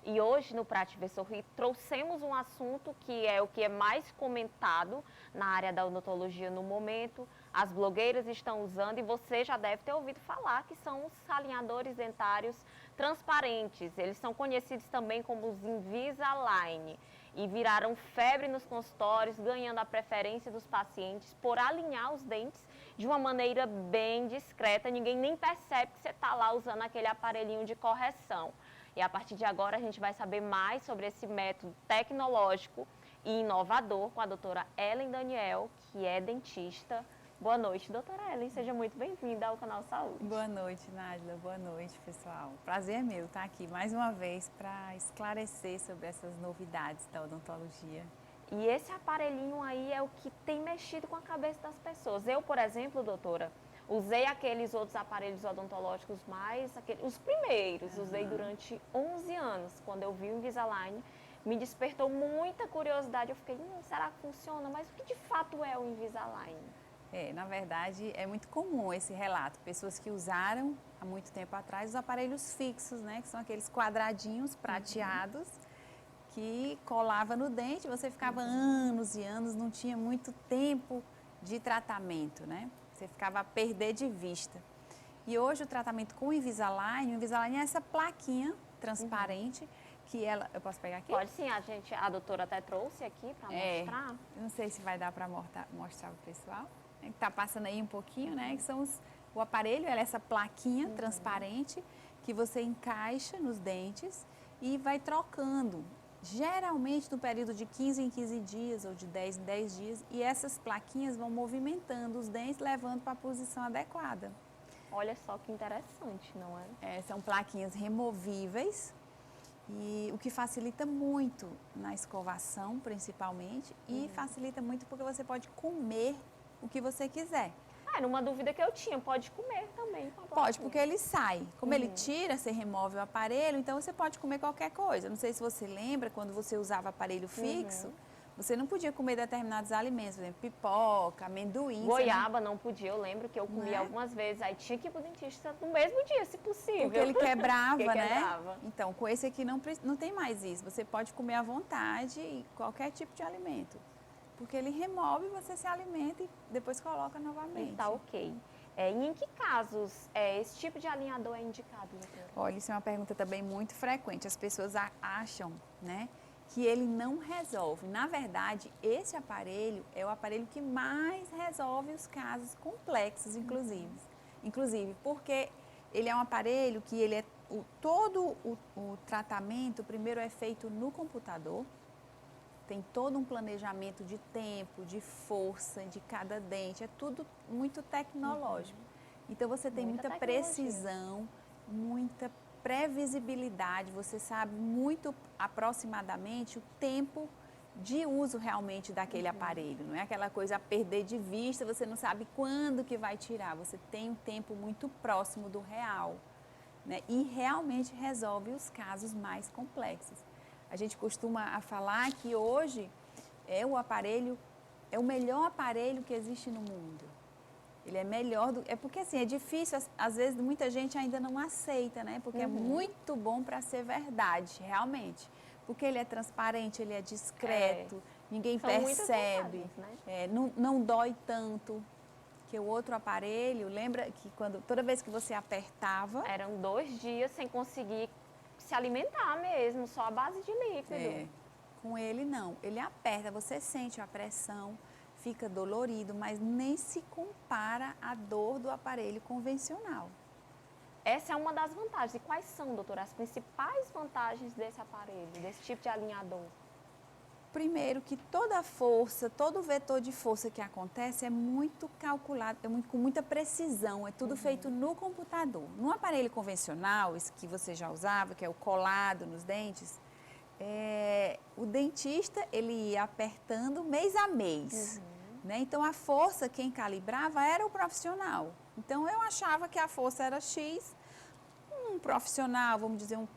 E hoje no Prate Ver Sorrir trouxemos um assunto que é o que é mais comentado na área da odontologia no momento. As blogueiras estão usando e você já deve ter ouvido falar que são os alinhadores dentários transparentes. Eles são conhecidos também como os Invisalign e viraram febre nos consultórios, ganhando a preferência dos pacientes por alinhar os dentes de uma maneira bem discreta. Ninguém nem percebe que você está lá usando aquele aparelhinho de correção. E a partir de agora a gente vai saber mais sobre esse método tecnológico e inovador com a doutora Ellen Daniel, que é dentista. Boa noite, doutora Ellen. Seja muito bem-vinda ao canal Saúde. Boa noite, Nájila. Boa noite, pessoal. Prazer é meu estar aqui mais uma vez para esclarecer sobre essas novidades da odontologia. E esse aparelhinho aí é o que tem mexido com a cabeça das pessoas. Eu, por exemplo, doutora, usei aqueles outros aparelhos odontológicos os primeiros, usei durante 11 anos. Quando eu vi o Invisalign, me despertou muita curiosidade. Eu fiquei, será que funciona? Mas o que de fato é o Invisalign? Na verdade, é muito comum esse relato. Pessoas que usaram há muito tempo atrás os aparelhos fixos, né? Que são aqueles quadradinhos prateados que colava no dente. Você ficava anos e anos, não tinha muito tempo de tratamento, né? Você ficava a perder de vista. E hoje o tratamento com o Invisalign é essa plaquinha transparente que ela... Eu posso pegar aqui? Pode sim, a doutora até trouxe aqui para mostrar. Não sei se vai dar para mostrar para o pessoal. Está passando aí um pouquinho, né? Que são o aparelho, ela é essa plaquinha transparente que você encaixa nos dentes e vai trocando. Geralmente no período de 15 em 15 dias ou de 10 em 10 dias. E essas plaquinhas vão movimentando os dentes, levando para a posição adequada. Olha só que interessante, não é? São plaquinhas removíveis. E o que facilita muito na escovação, principalmente, e facilita muito porque você pode comer o que você quiser. Era uma dúvida que eu tinha, pode comer também com a plaquinha. Pode, porque ele sai. Como ele tira, você remove o aparelho, então você pode comer qualquer coisa. Não sei se você lembra, quando você usava aparelho fixo, você não podia comer determinados alimentos, por exemplo, pipoca, amendoim. Goiaba não podia, eu lembro que eu comia algumas vezes, aí tinha que ir pro dentista no mesmo dia, se possível. Porque ele quebrava, Porque né? quebrava. Então, com esse aqui não tem mais isso. Você pode comer à vontade qualquer tipo de alimento. Porque ele remove, você se alimenta e depois coloca novamente. Tá ok. E em que casos esse tipo de alinhador é indicado, doutora? Olha, isso é uma pergunta também muito frequente. As pessoas acham, né, que ele não resolve. Na verdade, esse aparelho é o aparelho que mais resolve os casos complexos, inclusive porque ele é um aparelho que ele é todo o tratamento primeiro é feito no computador. Tem todo um planejamento de tempo, de força, de cada dente, é tudo muito tecnológico. Então você tem muita precisão, muita previsibilidade, você sabe muito aproximadamente o tempo de uso realmente daquele aparelho. Não é aquela coisa a perder de vista, você não sabe quando que vai tirar, você tem um tempo muito próximo do real, né? E realmente resolve os casos mais complexos. A gente costuma falar que hoje é o melhor aparelho que existe no mundo. Ele é melhor é porque assim, é difícil, às vezes muita gente ainda não aceita, né? Porque é muito bom para ser verdade, realmente. Porque ele é transparente, ele é discreto, ninguém percebe, né? Não dói tanto. Que o outro aparelho, lembra que toda vez que você apertava... Eram 2 dias sem conseguir se alimentar mesmo, só a base de líquido. Com ele não, ele aperta, você sente a pressão, fica dolorido, mas nem se compara à dor do aparelho convencional. Essa é uma das vantagens. E quais são, doutora, as principais vantagens desse aparelho, desse tipo de alinhador? Primeiro que toda a força, todo o vetor de força que acontece é muito calculado, com muita precisão, é tudo feito no computador. No aparelho convencional, esse que você já usava, que é o colado nos dentes, o dentista ele ia apertando mês a mês. Né? Então a força, quem calibrava era o profissional. Então eu achava que a força era X. Um profissional, vamos dizer, um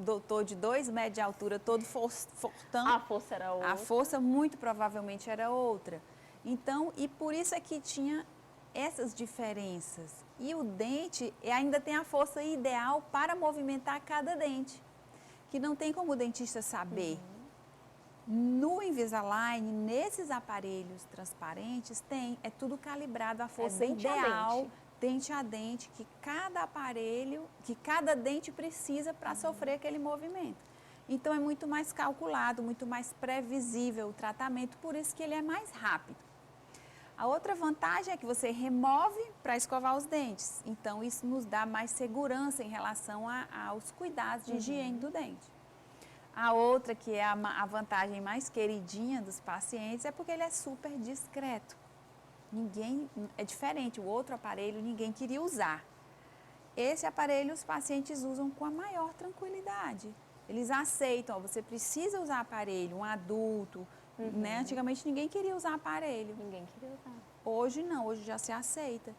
doutor de 2 metros de altura, todo fortão. A força era outra. A força muito provavelmente era outra. Então, e por isso é que tinha essas diferenças. E o dente ainda tem a força ideal para movimentar cada dente. que não tem como o dentista saber. No Invisalign, nesses aparelhos transparentes, é tudo calibrado à força dente a ideal, dente. dente a dente, que cada aparelho, que cada dente precisa para sofrer aquele movimento. Então, é muito mais calculado, muito mais previsível o tratamento, por isso que ele é mais rápido. A outra vantagem é que você remove para escovar os dentes. Então, isso nos dá mais segurança em relação aos cuidados de higiene do dente. A outra, que é a vantagem mais queridinha dos pacientes, é porque ele é super discreto. É diferente, o outro aparelho ninguém queria usar. Esse aparelho os pacientes usam com a maior tranquilidade. Eles aceitam, ó, você precisa usar aparelho, um adulto, né? Antigamente ninguém queria usar aparelho. Ninguém queria usar. Hoje não, hoje já se aceita.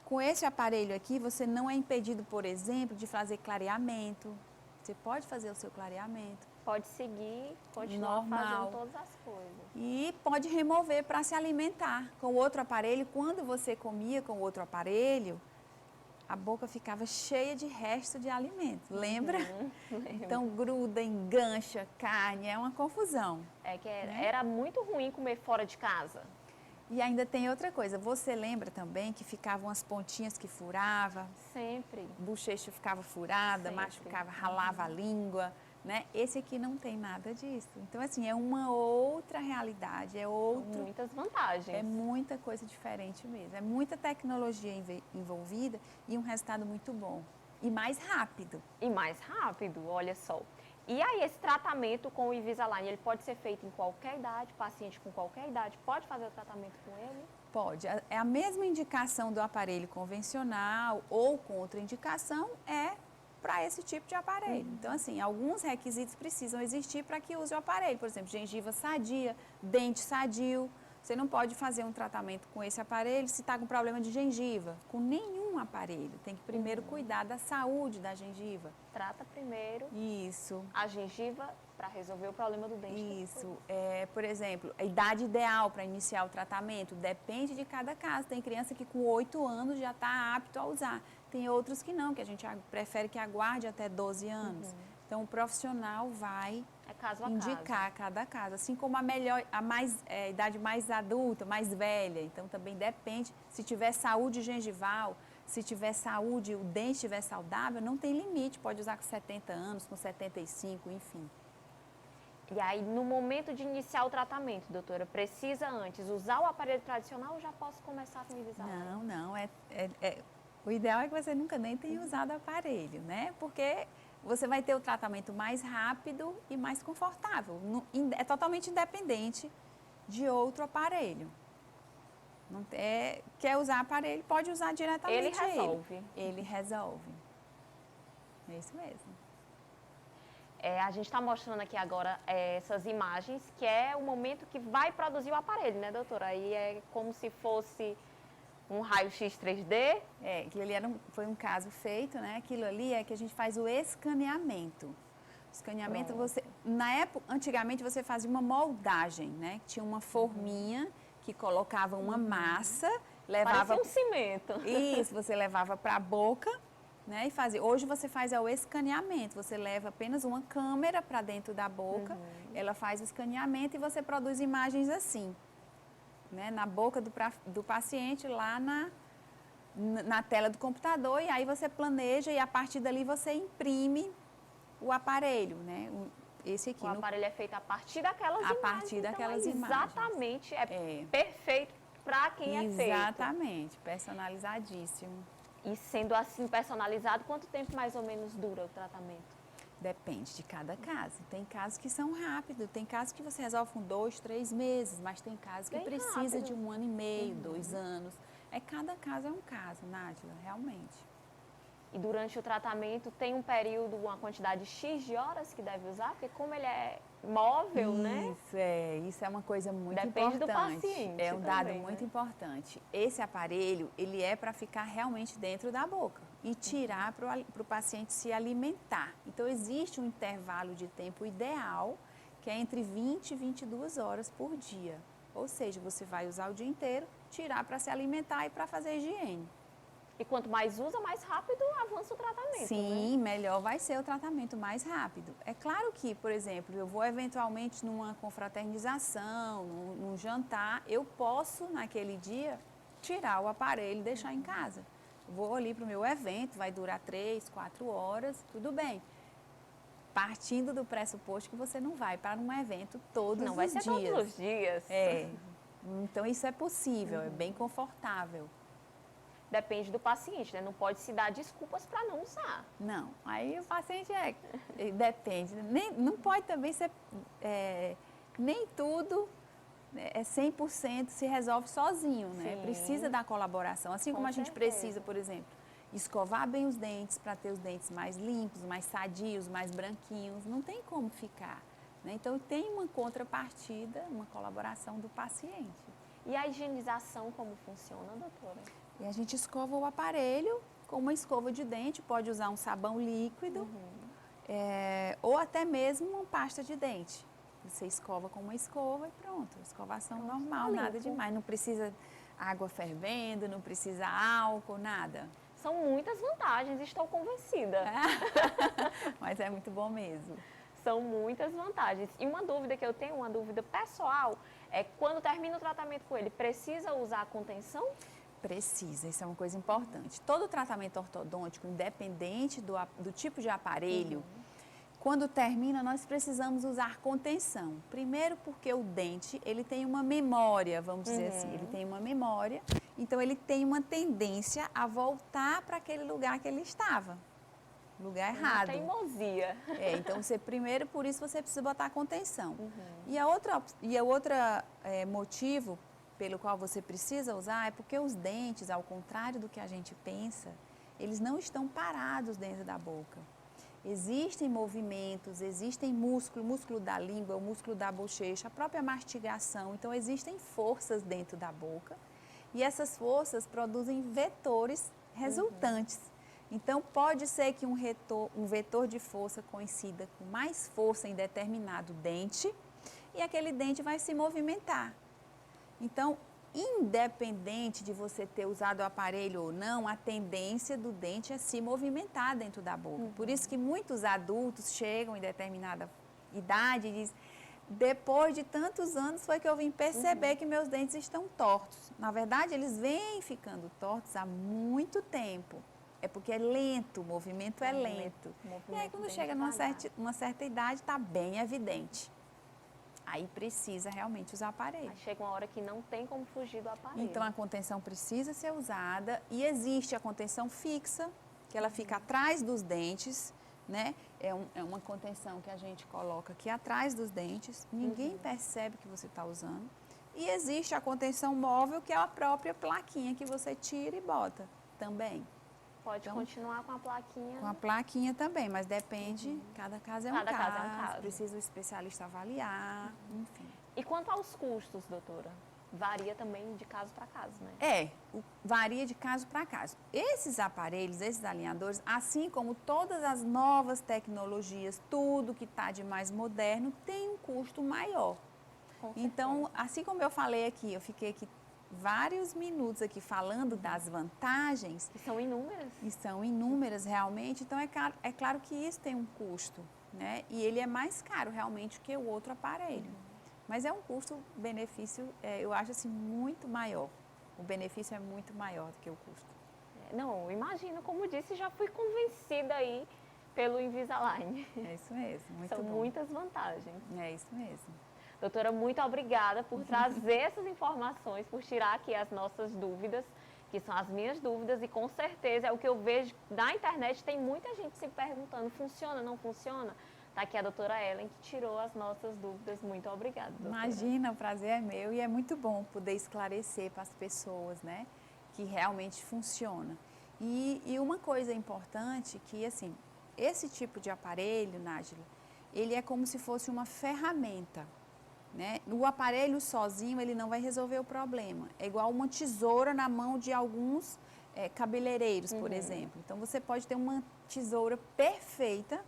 Com esse aparelho aqui, você não é impedido, por exemplo, de fazer clareamento. Você pode fazer o seu clareamento. Pode seguir, continuar fazendo todas as coisas. E pode remover para se alimentar. Com o outro aparelho, quando você comia com o outro aparelho, a boca ficava cheia de resto de alimento. Lembra? Então gruda, engancha carne, é uma confusão. É que era muito ruim comer fora de casa. E ainda tem outra coisa, você lembra também que ficavam as pontinhas que furava? Sempre. Bochecha ficava furada, Sempre. machucava, ralava a língua, né? Esse aqui não tem nada disso. Então, assim, é uma outra realidade, é outro... Muitas vantagens. É muita coisa diferente mesmo, é muita tecnologia envolvida e um resultado muito bom. E mais rápido. E mais rápido, olha só. E aí, esse tratamento com o Invisalign, ele pode ser feito em qualquer idade, paciente com qualquer idade, pode fazer o tratamento com ele? Pode. É a mesma indicação do aparelho convencional ou contraindicação para esse tipo de aparelho. Então, assim, alguns requisitos precisam existir para que use o aparelho. Por exemplo, gengiva sadia, dente sadio. Você não pode fazer um tratamento com esse aparelho se está com problema de gengiva, com nenhum aparelho. Tem que primeiro cuidar da saúde da gengiva. Trata primeiro Isso. a gengiva para resolver o problema do dente. Isso. Por exemplo, a idade ideal para iniciar o tratamento depende de cada caso. Tem criança que com 8 anos já está apto a usar. Tem outros que não, que a gente prefere que aguarde até 12 anos. Então, o profissional vai caso a indicar cada caso. Assim como a idade mais adulta, mais velha. Então, também depende. Se tiver saúde gengival, se tiver saúde, o dente estiver saudável, não tem limite. Pode usar com 70 anos, com 75, enfim. E aí, no momento de iniciar o tratamento, doutora, precisa antes usar o aparelho tradicional ou já posso começar com o Invisalign? Não. O ideal é que você nunca nem tenha usado aparelho, né? Porque você vai ter o tratamento mais rápido e mais confortável. É totalmente independente de outro aparelho. Quer usar aparelho, pode usar diretamente ele resolve. Ele resolve. É isso mesmo. A gente está mostrando aqui agora essas imagens, que é o momento que vai produzir o aparelho, né, doutora? Aí é como se fosse um raio-x 3D? Aquilo ali foi um caso feito, né? Aquilo ali é que a gente faz o escaneamento. O escaneamento, antigamente você fazia uma moldagem, né? Tinha uma forminha que colocava uma massa, levava... Parecia um cimento. Isso, você levava para a boca, né? E fazia. Hoje você faz o escaneamento, você leva apenas uma câmera para dentro da boca, ela faz o escaneamento e você produz imagens assim. Né, na boca do paciente, lá na tela do computador, e aí você planeja e a partir dali você imprime o aparelho, né? Esse aqui. O aparelho é feito a partir daquelas imagens. A partir daquelas imagens. Exatamente, perfeito para quem é feito. Exatamente, personalizadíssimo. E sendo assim personalizado, quanto tempo mais ou menos dura o tratamento? Depende de cada caso. Tem casos que são rápidos, tem casos que você resolve com 2, 3 meses, mas tem casos que precisa de 1 ano e meio, 2 anos. Cada caso é um caso, Nádila, realmente. E durante o tratamento tem um período, uma quantidade X de horas que deve usar? Porque como ele é móvel, né? Isso é uma coisa muito importante. Depende importante. do paciente. É um dado também, muito né? importante. Esse aparelho, ele é para ficar realmente dentro da boca e tirar para o paciente se alimentar. Então, existe um intervalo de tempo ideal, que é entre 20 e 22 horas por dia. Ou seja, você vai usar o dia inteiro, tirar para se alimentar e para fazer higiene. E quanto mais usa, mais rápido avança o tratamento, Sim, né? melhor vai ser o tratamento mais rápido. É claro que, por exemplo, eu vou eventualmente numa confraternização, num jantar, eu posso, naquele dia, tirar o aparelho e deixar em casa. Vou ali para o meu evento, vai durar 3, 4 horas, tudo bem. Partindo do pressuposto que você não vai para um evento todos Não vai os ser dias. todos os dias. É, então isso é possível, é bem confortável. Depende do paciente, né? Não pode se dar desculpas para não usar. Não, aí o paciente depende. Não pode também ser, nem tudo é 100% se resolve sozinho, né? Sim. Precisa da colaboração. Assim como Com a gente certeza. precisa, por exemplo, escovar bem os dentes para ter os dentes mais limpos, mais sadios, mais branquinhos. Não tem como ficar, né? Então tem uma contrapartida, uma colaboração do paciente. E a higienização como funciona, doutora? E a gente escova o aparelho com uma escova de dente, pode usar um sabão líquido, ou até mesmo uma pasta de dente. Você escova com uma escova e pronto, escovação normal, tá nada limpo. demais. Não precisa água fervendo, não precisa álcool, nada. São muitas vantagens, estou convencida. Mas é muito bom mesmo. São muitas vantagens. E uma dúvida que eu tenho, uma dúvida pessoal, é quando termina o tratamento com ele, precisa usar contenção? Precisa, isso é uma coisa importante. Todo tratamento ortodôntico, independente do tipo de aparelho, quando termina, nós precisamos usar contenção. Primeiro porque o dente, ele tem uma memória, vamos dizer assim, ele tem uma memória, então ele tem uma tendência a voltar para aquele lugar que ele estava, lugar errado. Teimosia. Então primeiro, por isso você precisa botar contenção. E a outra motivo pelo qual você precisa usar é porque os dentes, ao contrário do que a gente pensa, eles não estão parados dentro da boca. Existem movimentos, existem músculo da língua, o músculo da bochecha, a própria mastigação. Então, existem forças dentro da boca e essas forças produzem vetores resultantes. Então, pode ser que um vetor de força coincida com mais força em determinado dente e aquele dente vai se movimentar. Então, independente de você ter usado o aparelho ou não, a tendência do dente é se movimentar dentro da boca. Por isso que muitos adultos chegam em determinada idade e dizem, depois de tantos anos foi que eu vim perceber que meus dentes estão tortos. Na verdade, eles vêm ficando tortos há muito tempo. É porque é lento, o movimento é lento. E aí, quando chega numa certa idade, está bem evidente. Aí precisa realmente usar aparelho. Aí chega uma hora que não tem como fugir do aparelho. Então a contenção precisa ser usada e existe a contenção fixa, que ela fica atrás dos dentes, né? É uma contenção que a gente coloca aqui atrás dos dentes, ninguém percebe que você está usando. E existe a contenção móvel, que é a própria plaquinha que você tira e bota também. Pode continuar com a plaquinha. Com a plaquinha também, mas depende, cada caso é um Cada caso é um caso, caso. precisa o especialista avaliar, enfim. E quanto aos custos, doutora? Varia também de caso para caso, né? Varia de caso para caso. Esses aparelhos, esses alinhadores, assim como todas as novas tecnologias, tudo que está de mais moderno, tem um custo maior. Então, assim como eu falei aqui, eu fiquei aqui vários minutos aqui falando das vantagens. Que são inúmeras. E são inúmeras realmente, então é claro que isso tem um custo, né? E ele é mais caro realmente que o outro aparelho. Mas é um custo-benefício, eu acho assim, muito maior. O benefício é muito maior do que o custo. Não, imagino, como disse, já fui convencida aí pelo Invisalign. É isso mesmo, muito São bom. muitas vantagens. É isso mesmo. Doutora, muito obrigada por trazer essas informações, por tirar aqui as nossas dúvidas, que são as minhas dúvidas, e com certeza é o que eu vejo na internet, tem muita gente se perguntando, funciona, não funciona? Está aqui a doutora Ellen, que tirou as nossas dúvidas. Muito obrigada, doutora. Imagina, o prazer é meu e é muito bom poder esclarecer para as pessoas, né, que realmente funciona. E uma coisa importante que, assim, esse tipo de aparelho, Nájila, ele é como se fosse uma ferramenta, né? O aparelho sozinho, ele não vai resolver o problema. É igual uma tesoura na mão de alguns cabeleireiros, por exemplo. Então, você pode ter uma tesoura perfeita,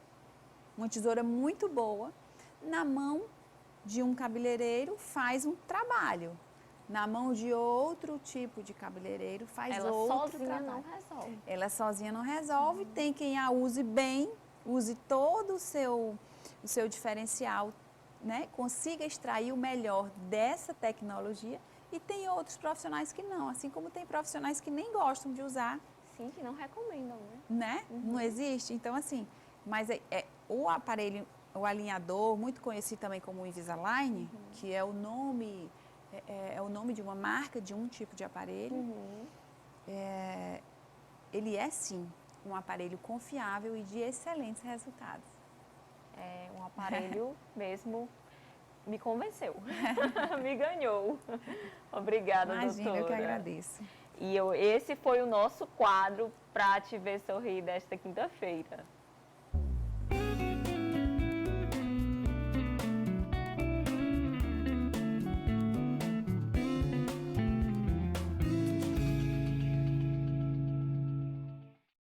uma tesoura muito boa, na mão de um cabeleireiro faz um trabalho. na mão de outro tipo de cabeleireiro faz Ela outro sozinha trabalho. não resolve. Ela sozinha não resolve, tem quem a use bem, use todo o seu diferencial, né? Consiga extrair o melhor dessa tecnologia, e tem outros profissionais que não, assim como tem profissionais que nem gostam de usar, Sim, que não recomendam, né? né? Não existe? Então, assim, mas o aparelho, o alinhador, muito conhecido também como o Invisalign, que é o nome, é o nome de uma marca de um tipo de aparelho, ele é sim um aparelho confiável e de excelentes resultados. É um aparelho mesmo, me convenceu, me ganhou. Obrigada, Imagina, eu que doutora. agradeço. E esse foi o nosso quadro Pra Te Ver Sorrir desta quinta-feira.